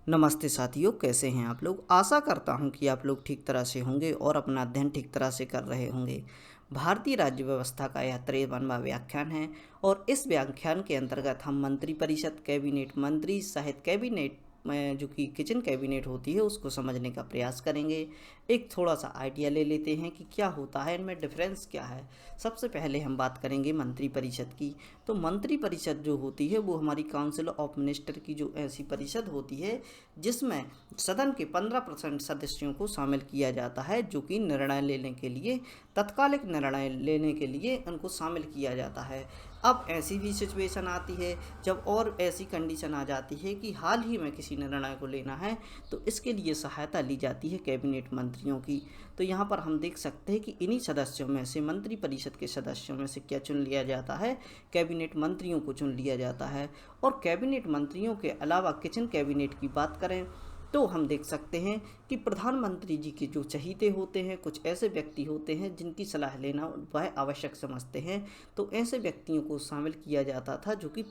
नमस्ते साथियों, कैसे हैं आप लोग। आशा करता हूं कि आप लोग ठीक तरह से होंगे और अपना अध्ययन ठीक तरह से कर रहे होंगे। भारतीय राज्य व्यवस्था का यह 53वां व्याख्यान है और इस व्याख्यान के अंतर्गत हम मंत्रिपरिषद, कैबिनेट मंत्री सहित कैबिनेट में जो कि किचन कैबिनेट होती है उसको समझने का प्रयास करेंगे। एक थोड़ा सा आइडिया ले लेते हैं कि क्या होता है, इनमें डिफरेंस क्या है। सबसे पहले हम बात करेंगे मंत्रिपरिषद की। तो मंत्रिपरिषद जो होती है वो हमारी काउंसिल ऑफ मिनिस्टर की जो ऐसी परिषद होती है जिसमें सदन के 15% सदस्यों को शामिल किया जाता है, जो कि निर्णय लेने के लिए, तत्कालिक निर्णय लेने के लिए उनको शामिल किया जाता है। अब ऐसी भी सिचुएशन आती है जब और ऐसी कंडीशन आ जाती है कि हाल ही में किसी निर्णय को लेना है, तो इसके लिए सहायता ली जाती है कैबिनेट मंत्रियों की। तो यहाँ पर हम देख सकते हैं कि इन्हीं सदस्यों में से, मंत्रिपरिषद के सदस्यों में से क्या चुन लिया जाता है, कैबिनेट मंत्रियों को चुन लिया जाता है। और कैबिनेट मंत्रियों के अलावा किचन कैबिनेट की बात करें तो हम देख सकते हैं कि प्रधानमंत्री जी के जो चहीते होते हैं, कुछ ऐसे व्यक्ति होते हैं जिनकी सलाह लेना वह आवश्यक समझते हैं, तो ऐसे व्यक्तियों को शामिल किया जाता था, जो कि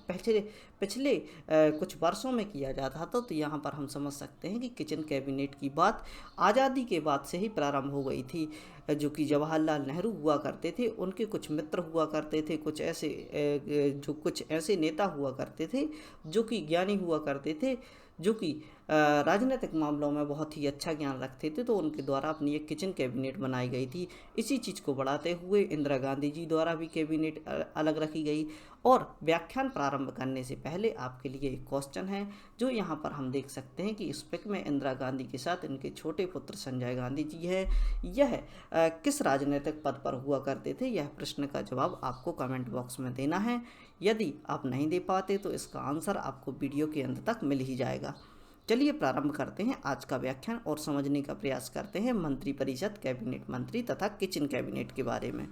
पिछले कुछ वर्षों में किया जाता था। तो यहाँ पर हम समझ सकते हैं कि किचन कैबिनेट की बात आज़ादी के बाद से ही प्रारंभ हो गई थी। जो कि जवाहरलाल नेहरू हुआ करते थे, उनके कुछ मित्र हुआ करते थे, कुछ ऐसे नेता हुआ करते थे जो कि ज्ञानी हुआ करते थे, जो कि राजनीतिक मामलों में बहुत ही अच्छा ज्ञान रखते थे। तो उनके द्वारा अपनी एक किचन कैबिनेट बनाई गई थी। इसी चीज़ को बढ़ाते हुए इंदिरा गांधी जी द्वारा भी कैबिनेट अलग रखी गई। और व्याख्यान प्रारंभ करने से पहले आपके लिए एक क्वेश्चन है, जो यहाँ पर हम देख सकते हैं कि इस पिक में इंदिरा गांधी के साथ इनके छोटे पुत्र संजय गांधी जी है। यह किस राजनीतिक पद पर हुआ करते थे, यह प्रश्न का जवाब आपको कमेंट बॉक्स में देना है। यदि आप नहीं दे पाते तो इसका आंसर आपको वीडियो के अंत तक मिल ही जाएगा। चलिए प्रारंभ करते हैं आज का व्याख्यान और समझने का प्रयास करते हैं मंत्रिपरिषद, कैबिनेट मंत्री तथा किचन कैबिनेट के बारे में।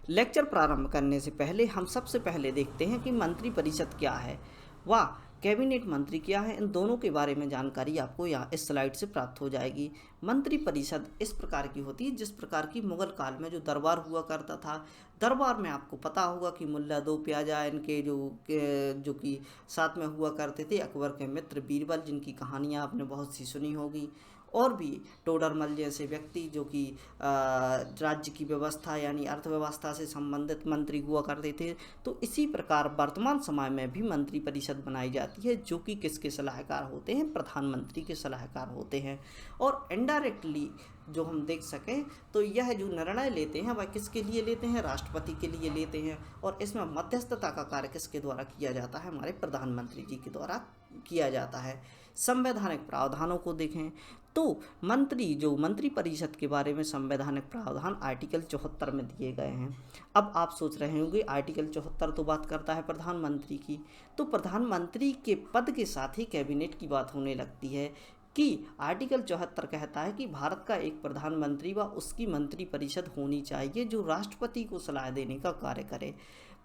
लेक्चर प्रारंभ करने से पहले हम सबसे पहले देखते हैं कि मंत्रिपरिषद क्या है व कैबिनेट मंत्री क्या है। इन दोनों के बारे में जानकारी आपको यहाँ इस स्लाइड से प्राप्त हो जाएगी। मंत्रिपरिषद इस प्रकार की होती है जिस प्रकार की मुगल काल में जो दरबार हुआ करता था। दरबार में आपको पता होगा कि मुल्ला दो प्याजा इनके जो कि साथ में हुआ करते थे, अकबर के मित्र बीरबल, जिनकी कहानियाँ आपने बहुत सी सुनी होगी, और भी टोडरमल जैसे व्यक्ति जो कि राज्य की व्यवस्था यानी अर्थव्यवस्था से संबंधित मंत्री हुआ करते थे। तो इसी प्रकार वर्तमान समय में भी मंत्रिपरिषद बनाई जाती है, जो कि किसके सलाहकार होते हैं, प्रधानमंत्री के सलाहकार होते हैं। और इनडायरेक्टली जो हम देख सकें तो यह जो निर्णय लेते हैं वह किसके लिए लेते हैं, राष्ट्रपति के लिए लेते हैं। और इसमें मध्यस्थता का कार्य किसके द्वारा किया जाता है, हमारे प्रधानमंत्री जी के द्वारा किया जाता है। संवैधानिक प्रावधानों को देखें तो मंत्रिपरिषद के बारे में संवैधानिक प्रावधान आर्टिकल 74 में दिए गए हैं। अब आप सोच रहे होंगे आर्टिकल 74 तो बात करता है प्रधानमंत्री की, तो प्रधानमंत्री के पद के साथ ही कैबिनेट की बात होने लगती है कि आर्टिकल 74 कहता है कि भारत का एक प्रधानमंत्री व उसकी मंत्रिपरिषद होनी चाहिए जो राष्ट्रपति को सलाह देने का कार्य करे।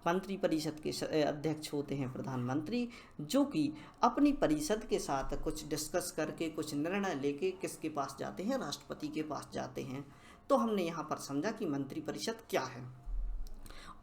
मंत्रिपरिषद के अध्यक्ष होते हैं प्रधानमंत्री, जो कि अपनी परिषद के साथ कुछ डिस्कस करके, कुछ निर्णय लेके किसके पास जाते हैं, राष्ट्रपति के पास जाते हैं। तो हमने यहाँ पर समझा कि मंत्रिपरिषद क्या है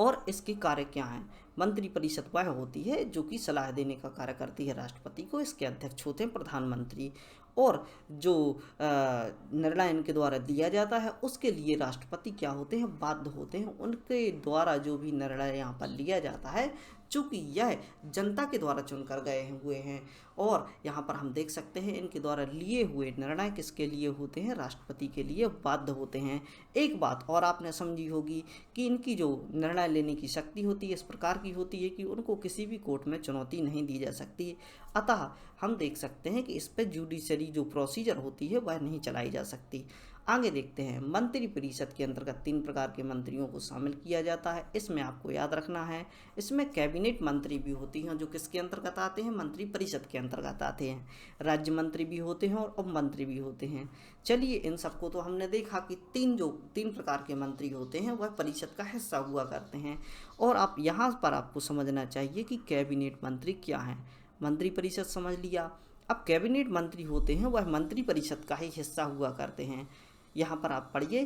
और इसके कार्य क्या हैं। मंत्रिपरिषद वह होती है जो कि सलाह देने का कार्य करती है राष्ट्रपति को। इसके अध्यक्ष होते हैं प्रधानमंत्री, और जो निर्णय इनके द्वारा दिया जाता है उसके लिए राष्ट्रपति क्या होते हैं, बाध्य होते हैं। उनके द्वारा जो भी निर्णय यहाँ पर लिया जाता है, चूँकि यह जनता के द्वारा चुनकर गए हुए हैं, और यहाँ पर हम देख सकते हैं इनके द्वारा लिए हुए निर्णय किसके लिए होते हैं, राष्ट्रपति के लिए बाध्य होते हैं। एक बात और आपने समझी होगी कि इनकी जो निर्णय लेने की शक्ति होती है इस प्रकार की होती है कि उनको किसी भी कोर्ट में चुनौती नहीं दी जा सकती। अतः हम देख सकते हैं कि इस पर जुडिशरी जो प्रोसीजर होती है वह नहीं चलाई जा सकती। आगे देखते हैं, मंत्रिपरिषद के अंतर्गत 3 प्रकार के मंत्रियों को शामिल किया जाता है। इसमें आपको याद रखना है, इसमें कैबिनेट मंत्री भी होती हैं जो किसके अंतर्गत आते हैं, मंत्रिपरिषद के अंतर्गत आते हैं। राज्य मंत्री भी होते हैं और उप मंत्री भी होते हैं। चलिए, इन सबको तो हमने देखा कि 3 प्रकार के मंत्री होते हैं वह परिषद का हिस्सा हुआ करते हैं। और आप यहाँ पर आपको समझना चाहिए कि कैबिनेट मंत्री क्या है। मंत्रिपरिषद समझ लिया, अब कैबिनेट मंत्री होते हैं वह मंत्रिपरिषद का ही हिस्सा हुआ करते हैं। यहाँ पर आप पढ़िए,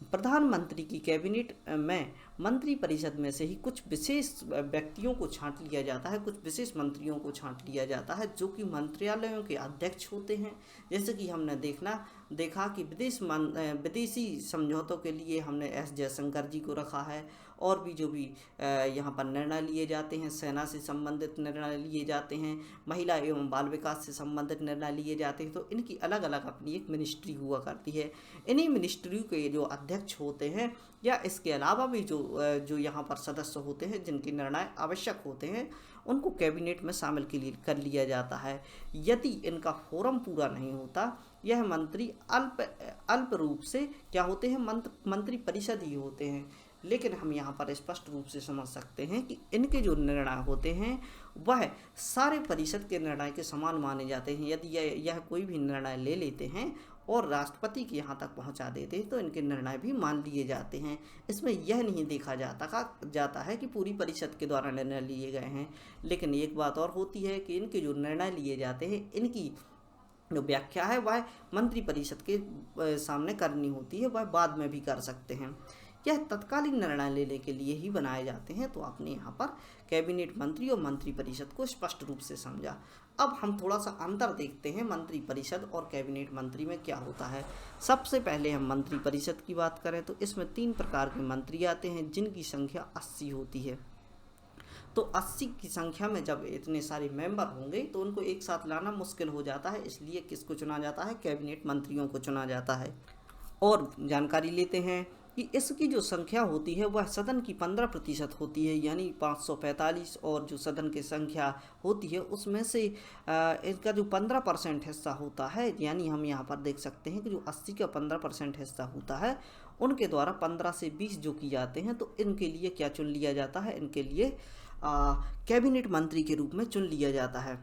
प्रधानमंत्री की कैबिनेट में मंत्री परिषद में से ही कुछ विशेष व्यक्तियों को छांट लिया जाता है, कुछ विशेष मंत्रियों को छांट लिया जाता है जो कि मंत्रालयों के अध्यक्ष होते हैं। जैसे कि हमने देखा कि विदेशी समझौतों के लिए हमने एस जयशंकर जी को रखा है, और भी जो भी यहाँ पर निर्णय लिए जाते हैं, सेना से संबंधित निर्णय लिए जाते हैं, महिला एवं बाल विकास से संबंधित निर्णय लिए जाते हैं, तो इनकी अलग अलग अपनी एक मिनिस्ट्री हुआ करती है। इन्हीं मिनिस्ट्री के जो अध्यक्ष होते हैं या इसके अलावा भी जो यहाँ पर सदस्य होते हैं जिनके निर्णय आवश्यक होते हैं, उनको कैबिनेट में शामिल कर लिया जाता है। यदि इनका फोरम पूरा नहीं होता, यह मंत्री अल्प रूप से क्या होते हैं, मंत्री परिषद ही होते हैं। लेकिन हम यहाँ पर स्पष्ट रूप से समझ सकते हैं कि इनके जो निर्णय होते हैं वह सारे परिषद के निर्णय के समान माने जाते हैं। यदि यह कोई भी निर्णय ले लेते हैं और राष्ट्रपति के यहाँ तक पहुँचा देते हैं तो इनके निर्णय भी मान लिए जाते हैं। इसमें यह नहीं देखा जाता है कि पूरी परिषद के द्वारा निर्णय लिए गए हैं। लेकिन एक बात और होती है कि इनके जो निर्णय लिए जाते हैं, इनकी जो व्याख्या है वह मंत्री परिषद के सामने करनी होती है, वह बाद में भी कर सकते हैं। यह तत्कालीन निर्णय लेने के लिए ही बनाए जाते हैं। तो आपने यहाँ पर कैबिनेट मंत्री और मंत्री परिषद को स्पष्ट रूप से समझा। अब हम थोड़ा सा अंतर देखते हैं मंत्री परिषद और कैबिनेट मंत्री में क्या होता है। सबसे पहले हम मंत्री परिषद की बात करें तो इसमें 3 प्रकार के मंत्री आते हैं जिनकी संख्या 80 होती है। तो 80 की संख्या में जब इतने सारे मेंबर होंगे तो उनको एक साथ लाना मुश्किल हो जाता है, इसलिए किसको चुना जाता है, कैबिनेट मंत्रियों को चुना जाता है। और जानकारी लेते हैं कि इसकी जो संख्या होती है वह सदन की 15% होती है, यानी 545, और जो सदन की संख्या होती है उसमें से इसका जो 15% हिस्सा होता है, यानी हम यहाँ पर देख सकते हैं कि जो 80 का 15% हिस्सा होता है उनके द्वारा 15 से 20 जो की जाते हैं, तो इनके लिए क्या चुन लिया जाता है, इनके लिए कैबिनेट मंत्री के रूप में चुन लिया जाता है।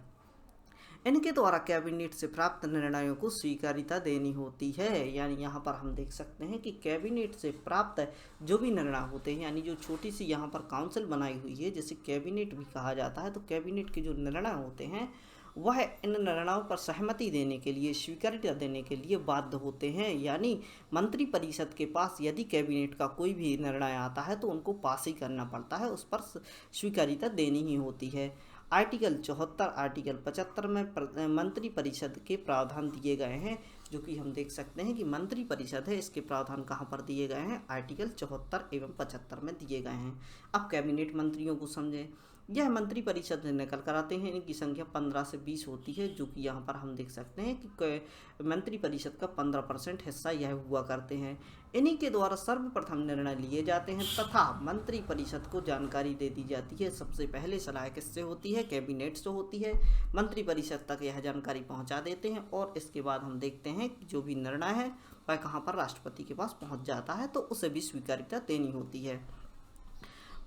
इनके द्वारा कैबिनेट से प्राप्त निर्णयों को स्वीकारिता देनी होती है। यानी यहाँ पर हम देख सकते हैं कि कैबिनेट से प्राप्त जो भी निर्णय होते हैं, यानी जो छोटी सी यहाँ पर काउंसिल बनाई हुई है जिसे कैबिनेट भी कहा जाता है, तो कैबिनेट के जो निर्णय होते हैं वह इन निर्णयों पर सहमति देने के लिए, स्वीकारिता देने के लिए बाध्य होते हैं। यानी मंत्री परिषद के पास यदि कैबिनेट का कोई भी निर्णय आता है तो उनको पास ही करना पड़ता है, उस पर स्वीकारिता देनी ही होती है। आर्टिकल 74, आर्टिकल 75 में मंत्री परिषद के प्रावधान दिए गए हैं, जो कि हम देख सकते हैं कि मंत्री परिषद है, इसके प्रावधान कहाँ पर दिए गए हैं, आर्टिकल 74 एवं 75 में दिए गए हैं। अब कैबिनेट मंत्रियों को समझें। यह मंत्री परिषद निकल कर आते हैं, इनकी संख्या 15 से 20 होती है, जो कि यहाँ पर हम देख सकते हैं कि मंत्री परिषद का 15% हिस्सा यह हुआ करते हैं। इन्हीं के द्वारा सर्वप्रथम निर्णय लिए जाते हैं तथा मंत्री परिषद को जानकारी दे दी जाती है। सबसे पहले सलाह किससे होती है, कैबिनेट से होती है। मंत्री परिषद तक यह जानकारी पहुँचा देते हैं और इसके बाद हम देखते हैं कि जो भी निर्णय है वह कहाँ पर, राष्ट्रपति के पास पहुँच जाता है, तो उसे भी स्वीकारिता देनी होती है।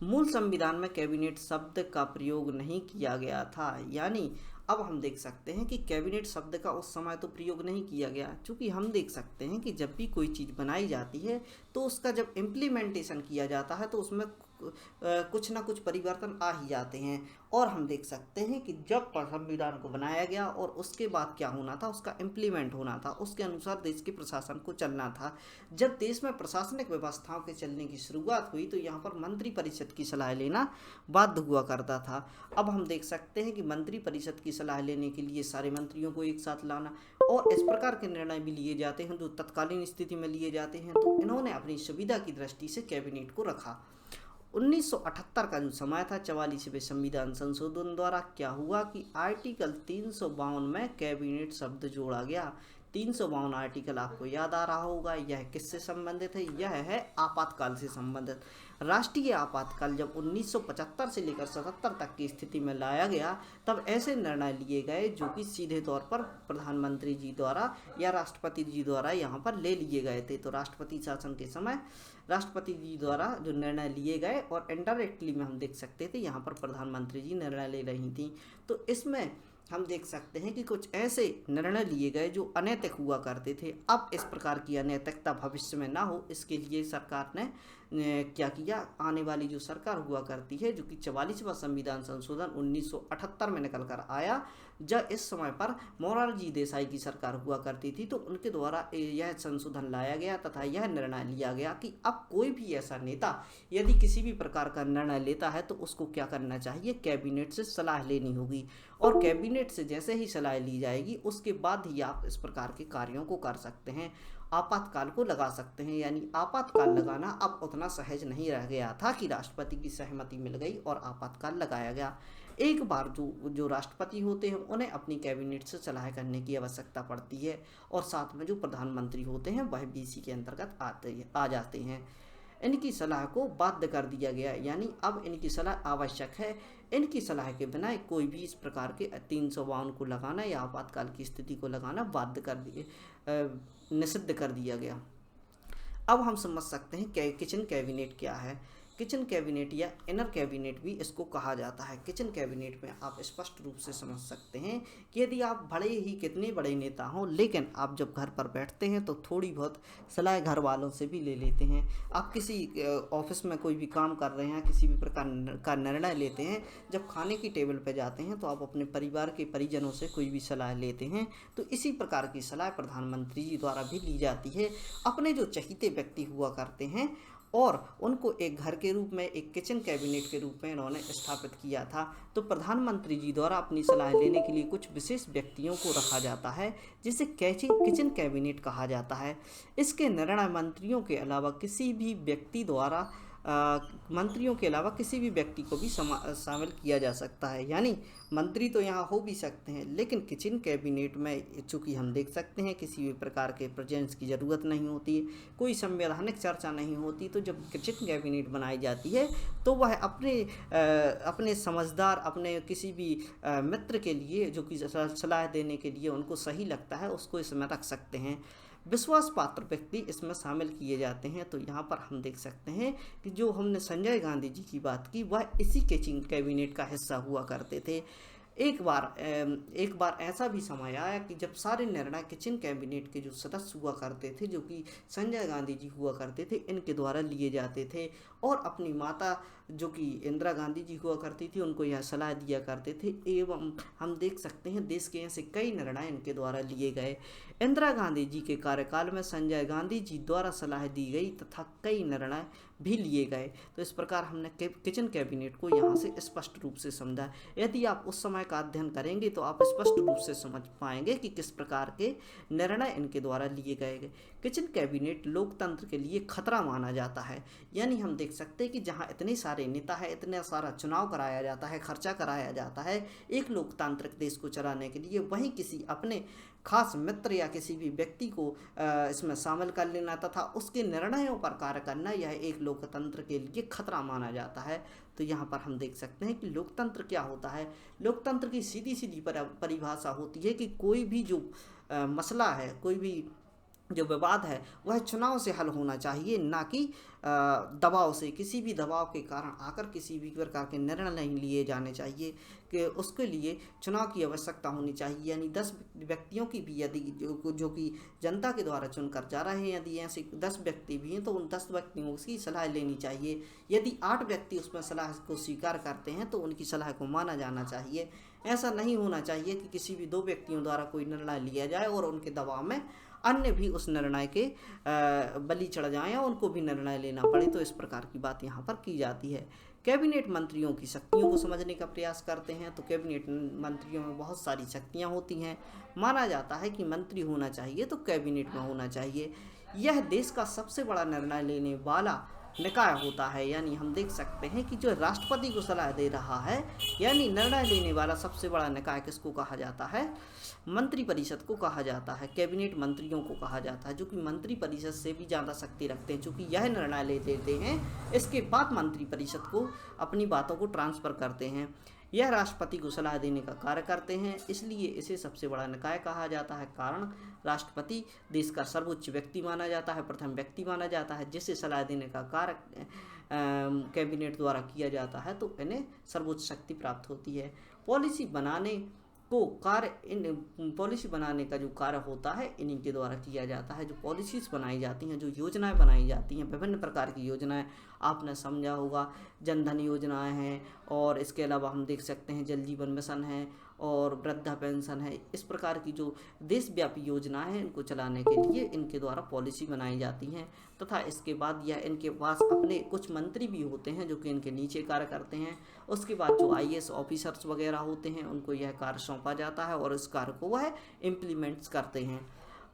मूल संविधान में कैबिनेट शब्द का प्रयोग नहीं किया गया था, यानी अब हम देख सकते हैं कि कैबिनेट शब्द का उस समय तो प्रयोग नहीं किया गया, क्योंकि हम देख सकते हैं कि जब भी कोई चीज़ बनाई जाती है तो उसका जब इम्प्लीमेंटेशन किया जाता है तो उसमें कुछ ना कुछ परिवर्तन आ ही जाते हैं। और हम देख सकते हैं कि जब संविधान को बनाया गया और उसके बाद क्या होना था, उसका इम्प्लीमेंट होना था, उसके अनुसार देश के प्रशासन को चलना था। जब देश में प्रशासनिक व्यवस्थाओं के चलने की शुरुआत हुई तो यहाँ पर मंत्री परिषद की सलाह लेना बाध्य हुआ करता था। अब हम देख सकते हैं कि मंत्री परिषद की सलाह लेने के लिए सारे मंत्रियों को एक साथ लाना और इस प्रकार के निर्णय भी लिए जाते हैं जो तत्कालीन स्थिति में लिए जाते हैं। तो इन्होंने अपनी सुविधा की दृष्टि से कैबिनेट को रखा। 1978 का जो समय था, 44वें संविधान संशोधन द्वारा क्या हुआ कि आर्टिकल 352 में कैबिनेट शब्द जोड़ा गया। 352 आर्टिकल आपको याद आ रहा होगा, यह किससे संबंधित है, यह है आपातकाल से संबंधित। राष्ट्रीय आपातकाल जब 1975 से लेकर 77 तक की स्थिति में लाया गया, तब ऐसे निर्णय लिए गए जो कि सीधे तौर पर प्रधानमंत्री जी द्वारा या राष्ट्रपति जी द्वारा यहाँ पर ले लिए गए थे। तो राष्ट्रपति शासन के समय राष्ट्रपति जी द्वारा जो निर्णय लिए गए और इनडायरेक्टली में हम देख सकते थे यहाँ पर प्रधानमंत्री जी निर्णय ले रही थी। तो इसमें हम देख सकते हैं कि कुछ ऐसे निर्णय लिए गए जो अनैतिक हुआ करते थे। अब इस प्रकार की अनैतिकता भविष्य में ना हो, इसके लिए सरकार ने क्या किया, आने वाली जो सरकार हुआ करती है, जो कि 44वां संविधान संशोधन 1978 में निकल कर आया, जब इस समय पर मोरारजी देसाई की सरकार हुआ करती थी, तो उनके द्वारा यह संशोधन लाया गया तथा यह निर्णय लिया गया कि अब कोई भी ऐसा नेता यदि किसी भी प्रकार का निर्णय लेता है तो उसको क्या करना चाहिए, कैबिनेट से सलाह लेनी होगी, और कैबिनेट से जैसे ही सलाह ली जाएगी उसके बाद ही आप इस प्रकार के कार्यों को कर सकते हैं, आपातकाल को लगा सकते हैं। यानी आपातकाल लगाना अब उतना सहज नहीं रह गया था कि राष्ट्रपति की सहमति मिल गई और आपातकाल लगाया गया। एक बार जो राष्ट्रपति होते हैं उन्हें अपनी कैबिनेट से सलाह करने की आवश्यकता पड़ती है, और साथ में जो प्रधानमंत्री होते हैं वह भी इसी के अंतर्गत आ जाते हैं। इनकी सलाह को बाध्य कर दिया गया, यानी अब इनकी सलाह आवश्यक है। इनकी सलाह के बिना कोई भी इस प्रकार के 352 को लगाना या आपातकाल की स्थिति को लगाना बाध्य कर दिए, निषिद्ध कर दिया गया। अब हम समझ सकते हैं कि किचन कैबिनेट क्या है। किचन कैबिनेट या इनर कैबिनेट भी इसको कहा जाता है। किचन कैबिनेट में आप स्पष्ट रूप से समझ सकते हैं कि यदि आप भले ही कितने बड़े नेता हों, लेकिन आप जब घर पर बैठते हैं तो थोड़ी बहुत सलाह घर वालों से भी ले लेते हैं। आप किसी ऑफिस में कोई भी काम कर रहे हैं, किसी भी प्रकार का निर्णय लेते हैं, जब खाने की टेबल पर जाते हैं तो आप अपने परिवार के परिजनों से कोई भी सलाह लेते हैं, तो इसी प्रकार की सलाह प्रधानमंत्री जी द्वारा भी ली जाती है। अपने जो चहीते व्यक्ति हुआ करते हैं और उनको एक घर के रूप में, एक किचन कैबिनेट के रूप में इन्होंने स्थापित किया था। तो प्रधानमंत्री जी द्वारा अपनी सलाह लेने के लिए कुछ विशेष व्यक्तियों को रखा जाता है, जिसे किचन कैबिनेट कहा जाता है। इसके निर्णय मंत्रियों के अलावा किसी भी व्यक्ति द्वारा मंत्रियों के अलावा किसी भी व्यक्ति को भी शामिल किया जा सकता है। यानी मंत्री तो यहाँ हो भी सकते हैं, लेकिन किचन कैबिनेट में चूँकि हम देख सकते हैं किसी भी प्रकार के प्रेजेंस की ज़रूरत नहीं होती है, कोई संवैधानिक चर्चा नहीं होती, तो जब किचन कैबिनेट बनाई जाती है तो वह अपने समझदार, अपने किसी भी मित्र के लिए जो कि सलाह देने के लिए उनको सही लगता है उसको इसमें रख सकते हैं। विश्वास पात्र व्यक्ति इसमें शामिल किए जाते हैं। तो यहाँ पर हम देख सकते हैं कि जो हमने संजय गांधी जी की बात की वह इसी किचन कैबिनेट का हिस्सा हुआ करते थे। एक बार ऐसा भी समय आया कि जब सारे निर्णय किचन कैबिनेट के जो सदस्य हुआ करते थे, जो कि संजय गांधी जी हुआ करते थे, इनके द्वारा लिए जाते थे, और अपनी माता जो कि इंदिरा गांधी जी हुआ करती थी उनको यह सलाह दिया करते थे। एवं हम देख सकते हैं देश के ऐसे कई निर्णय इनके द्वारा लिए गए। इंदिरा गांधी जी के कार्यकाल में संजय गांधी जी द्वारा सलाह दी गई तथा कई निर्णय भी लिए गए। तो इस प्रकार हमने किचन कैबिनेट को यहाँ से स्पष्ट रूप से समझा। यदि आप उस समय का अध्ययन करेंगे तो आप स्पष्ट रूप से समझ पाएंगे कि किस प्रकार के निर्णय इनके द्वारा लिए गए। किचन कैबिनेट लोकतंत्र के लिए खतरा माना जाता है। यानी हम देख सकते हैं कि जहाँ इतने सारे नेता है, इतना सारा चुनाव कराया जाता है, खर्चा कराया जाता है एक लोकतांत्रिक देश को चलाने के लिए, वहीं किसी अपने खास मित्र या किसी भी व्यक्ति को इसमें शामिल कर लेना तथा उसके निर्णयों पर कार्य करना, यह एक लोकतंत्र के लिए खतरा माना जाता है। तो यहाँ पर हम देख सकते हैं कि लोकतंत्र क्या होता है। लोकतंत्र की सीधी सीधी परिभाषा होती है कि कोई भी जो मसला है, कोई भी जो विवाद है वह चुनाव से हल होना चाहिए, ना कि दबाव से। किसी भी दबाव के कारण आकर किसी भी प्रकार के निर्णय नहीं लिए जाने चाहिए, कि उसके लिए चुनाव की आवश्यकता होनी चाहिए। यानी 10 व्यक्तियों की भी यदि जो कि जनता के द्वारा चुनकर जा रहे हैं, यदि ऐसे 10 व्यक्ति भी हैं तो उन 10 व्यक्तियों की सलाह लेनी चाहिए। यदि 8 व्यक्ति उसमें सलाह को स्वीकार करते हैं तो उनकी सलाह को माना जाना चाहिए। ऐसा नहीं होना चाहिए कि किसी भी 2 व्यक्तियों द्वारा कोई निर्णय लिया जाए और उनके दबाव में अन्य भी उस निर्णय के बलि चढ़ जाएं या उनको भी निर्णय लेना पड़े। तो इस प्रकार की बात यहाँ पर की जाती है। कैबिनेट मंत्रियों की शक्तियों को समझने का प्रयास करते हैं। तो कैबिनेट मंत्रियों में बहुत सारी शक्तियाँ होती हैं। माना जाता है कि मंत्री होना चाहिए तो कैबिनेट में होना चाहिए। यह देश का सबसे बड़ा निर्णय लेने वाला निकाय होता है। यानी हम देख सकते हैं कि जो राष्ट्रपति को सलाह दे रहा है, यानी निर्णय लेने वाला सबसे बड़ा निकाय किसको कहा जाता है? मंत्रिपरिषद को कहा जाता है। कैबिनेट मंत्रियों को कहा जाता है, जो कि मंत्रिपरिषद से भी ज़्यादा शक्ति रखते हैं, चूँकि यह निर्णय ले लेते हैं। इसके बाद मंत्रिपरिषद को अपनी बातों को ट्रांसफ़र करते हैं। यह राष्ट्रपति को सलाह देने का कार्य करते हैं, इसलिए इसे सबसे बड़ा निकाय कहा जाता है। कारण राष्ट्रपति देश का सर्वोच्च व्यक्ति माना जाता है, प्रथम व्यक्ति माना जाता है, जिसे सलाह देने का कार्य कैबिनेट द्वारा किया जाता है, तो इन्हें सर्वोच्च शक्ति प्राप्त होती है। पॉलिसी बनाने को कार्य इन पॉलिसी बनाने का जो कार्य होता है इन्हीं के द्वारा किया जाता है। जो पॉलिसीज़ बनाई जाती हैं, जो योजनाएं बनाई जाती हैं, विभिन्न प्रकार की योजनाएं आपने समझा होगा, जनधन योजनाएं हैं, और इसके अलावा हम देख सकते हैं जल जीवन मिशन है और वृद्धा पेंशन है। इस प्रकार की जो देशव्यापी योजनाएं हैं इनको चलाने के लिए इनके द्वारा पॉलिसी बनाई जाती हैं, तथा इसके बाद यह इनके पास अपने कुछ मंत्री भी होते हैं जो कि इनके नीचे कार्य करते हैं। उसके बाद जो IAS ऑफिसर्स वगैरह होते हैं उनको यह कार्य सौंपा जाता है और इस कार्य को वह इम्प्लीमेंट्स करते हैं।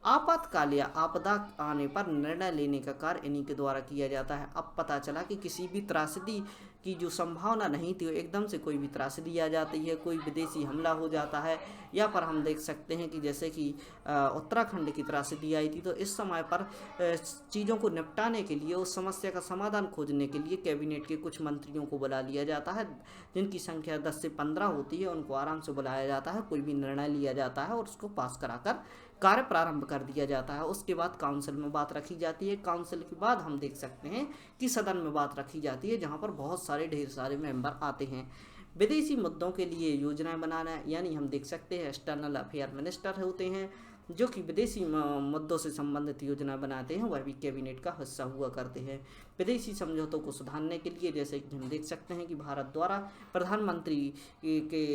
आपातकाल या आपदा आने पर निर्णय लेने का कार्य इन्हीं के द्वारा किया जाता है। अब पता चला कि किसी भी त्रासदी की जो संभावना नहीं थी, एकदम से कोई भी त्रासदी आ जाती है, कोई विदेशी हमला हो जाता है, या पर हम देख सकते हैं कि जैसे कि उत्तराखंड की त्रासदी आई थी, तो इस समय पर चीज़ों को निपटाने के लिए, उस समस्या का समाधान खोजने के लिए कैबिनेट के कुछ मंत्रियों को बुला लिया जाता है, जिनकी संख्या 10 से 15 होती है। उनको आराम से बुलाया जाता है, कोई भी निर्णय लिया जाता है और उसको पास कराकर कार्य प्रारंभ कर दिया जाता है। उसके बाद काउंसिल में बात रखी जाती है। काउंसिल के बाद हम देख सकते हैं कि सदन में बात रखी जाती है, जहां पर बहुत सारे ढेर सारे मेंबर आते हैं। विदेशी मुद्दों के लिए योजनाएं बनाना, यानी हम देख सकते हैं एक्सटर्नल अफेयर मिनिस्टर होते हैं जो कि विदेशी मुद्दों से संबंधित योजना बनाते हैं, वह भी कैबिनेट का हिस्सा हुआ करते हैं। विदेशी समझौतों को सुधारने के लिए जैसे कि हम देख सकते हैं कि भारत द्वारा प्रधानमंत्री के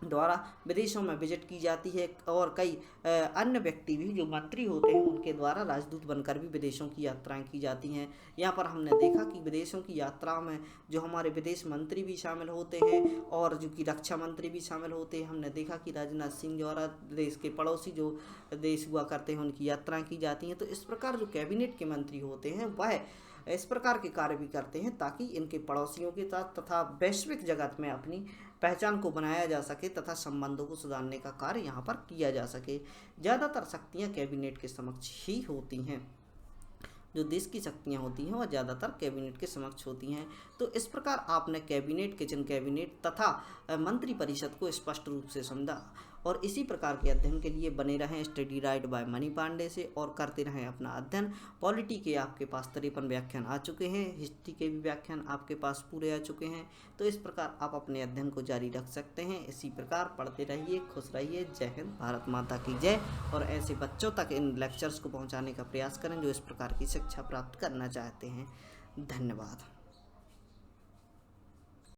द्वारा विदेशों में विजिट की जाती है, और कई अन्य व्यक्ति भी जो मंत्री होते हैं उनके द्वारा राजदूत बनकर भी विदेशों की यात्राएं की जाती हैं। यहाँ पर हमने देखा कि विदेशों की यात्रा में जो हमारे विदेश मंत्री भी शामिल होते हैं और जो कि रक्षा मंत्री भी शामिल होते हैं। हमने देखा कि राजनाथ सिंह द्वारा देश के पड़ोसी जो देश हुआ करते हैं उनकी यात्राएं की जाती हैं। तो इस प्रकार जो कैबिनेट के मंत्री होते हैं वह इस प्रकार के कार्य भी करते हैं ताकि इनके पड़ोसियों के साथ तथा वैश्विक जगत में अपनी पहचान को बनाया जा सके तथा संबंधों को सुधारने का कार्य यहाँ पर किया जा सके। ज़्यादातर शक्तियाँ कैबिनेट के समक्ष ही होती हैं। जो देश की शक्तियाँ होती हैं वह ज़्यादातर कैबिनेट के समक्ष होती हैं। तो इस प्रकार आपने कैबिनेट, किचन कैबिनेट तथा मंत्री परिषद को स्पष्ट रूप से समझा, और इसी प्रकार के अध्ययन के लिए बने रहें study right by Mani Pandey से और करते रहें अपना अध्ययन। पॉलिटी के आपके पास 53 व्याख्यान आ चुके हैं, हिस्ट्री के भी व्याख्यान आपके पास पूरे आ चुके हैं। तो इस प्रकार आप अपने अध्ययन को जारी रख सकते हैं। इसी प्रकार पढ़ते रहिए, खुश रहिए। जय हिंद, भारत माता की जय। और ऐसे बच्चों तक इन लेक्चर्स को पहुँचाने का प्रयास करें जो इस प्रकार की शिक्षा प्राप्त करना चाहते हैं। धन्यवाद।